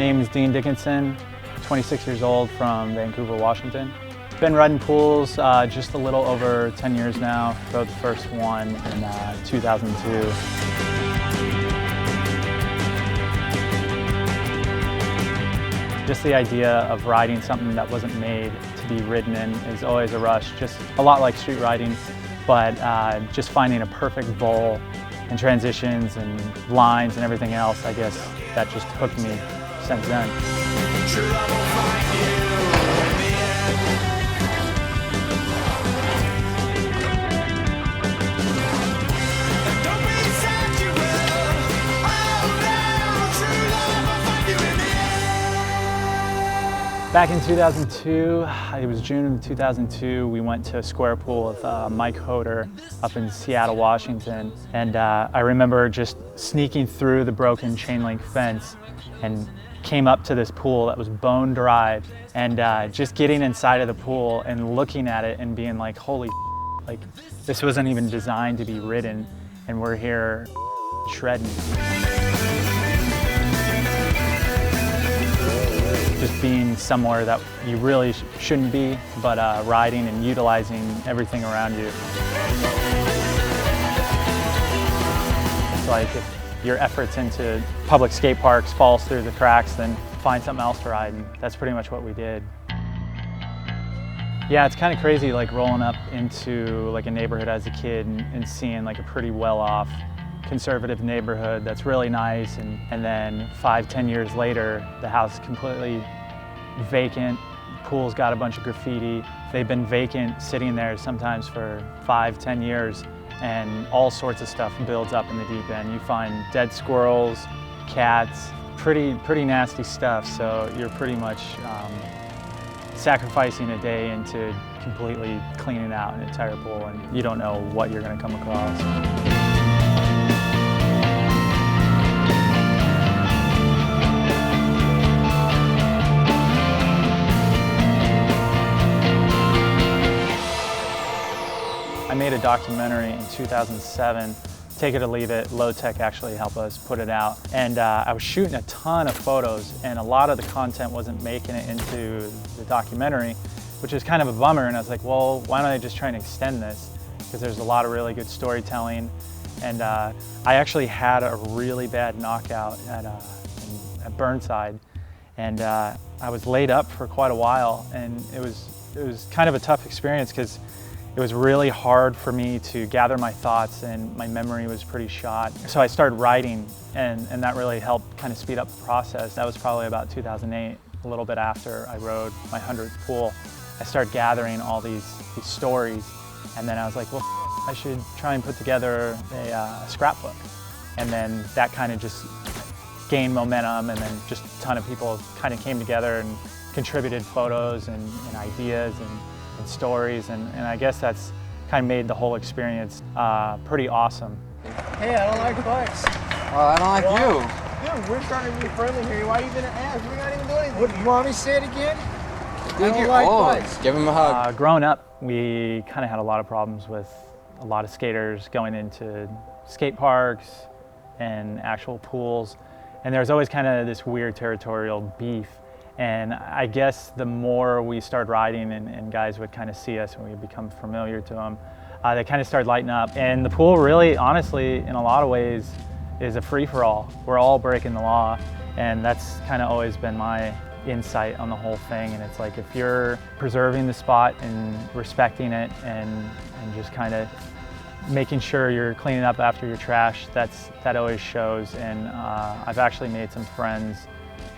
name is Dean Dickson, 26 years old from Vancouver, Washington. Been riding pools just a little over 10 years now. Rode the first one in 2002. Just the idea of riding something that wasn't made to be ridden in is always a rush, just a lot like street riding, but just finding a perfect bowl and transitions and lines and everything else, I guess that just hooked me since then. Back in 2002, it was June of 2002, we went to a square pool with Mike Hoder up in Seattle, Washington. And I remember just sneaking through the broken chain link fence and came up to this pool that was bone dry. And just getting inside of the pool and looking at it and being like, holy like this wasn't even designed to be ridden, and we're here shredding. Just being somewhere that you really shouldn't be, but riding and utilizing everything around you. It's like if your efforts into public skate parks falls through the cracks, then find something else to ride, and that's pretty much what we did. Yeah, it's kind of crazy like rolling up into like a neighborhood as a kid and seeing like a pretty well-off conservative neighborhood that's really nice, and then 5-10 years later the house is completely vacant, pool's got a bunch of graffiti. They've been vacant sitting there sometimes for 5-10 years, and all sorts of stuff builds up in the deep end. You find dead squirrels, cats, pretty nasty stuff, so you're pretty much sacrificing a day into completely cleaning out an entire pool, and you don't know what you're going to come across. I made a documentary in 2007, Take It or Leave It. Low Tech actually helped us put it out. And I was shooting a ton of photos, and a lot of the content wasn't making it into the documentary, which is kind of a bummer. And I was like, well, why don't I just try and extend this? Because there's a lot of really good storytelling. And I actually had a really bad knockout at Burnside. And I was laid up for quite a while, and it was kind of a tough experience because it was really hard for me to gather my thoughts, and my memory was pretty shot. So I started writing, and that really helped kind of speed up the process. That was probably about 2008, a little bit after I rode my 100th pool. I started gathering all these stories, and then I was like, well, I should try and put together a scrapbook. And then that kind of just gained momentum, and then just a ton of people kind of came together and contributed photos and ideas and stories, and I guess that's kind of made the whole experience pretty awesome. Hey, I don't like bikes. Well, I don't like you. Dude, we're starting to be friendly here. Why are you being an ass? We're not even doing anything. What, you want me to say it again? Dude, you're old. Give him a hug. Growing up, we kind of had a lot of problems with a lot of skaters going into skate parks and actual pools, and there's always kind of this weird territorial beef. And I guess the more we started riding and guys would kind of see us and we would become familiar to them, they kind of started lighting up. And the pool really, honestly, in a lot of ways, is a free-for-all. We're all breaking the law, and that's kind of always been my insight on the whole thing. And it's like, if you're preserving the spot and respecting it and just kind of making sure you're cleaning up after your trash, that always shows. And I've actually made some friends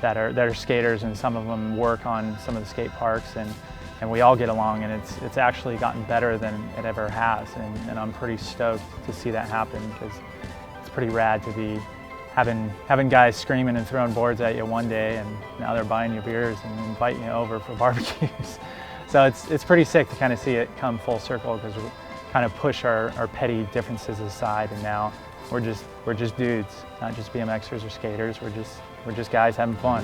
that are skaters, and some of them work on some of the skate parks, and we all get along, and it's actually gotten better than it ever has, and I'm pretty stoked to see that happen, because it's pretty rad to be having guys screaming and throwing boards at you one day, and now they're buying you beers and inviting you over for barbecues. So it's pretty sick to kind of see it come full circle, because we kind of push our petty differences aside, and now we're just dudes, not just BMXers or skaters. We're just guys having fun.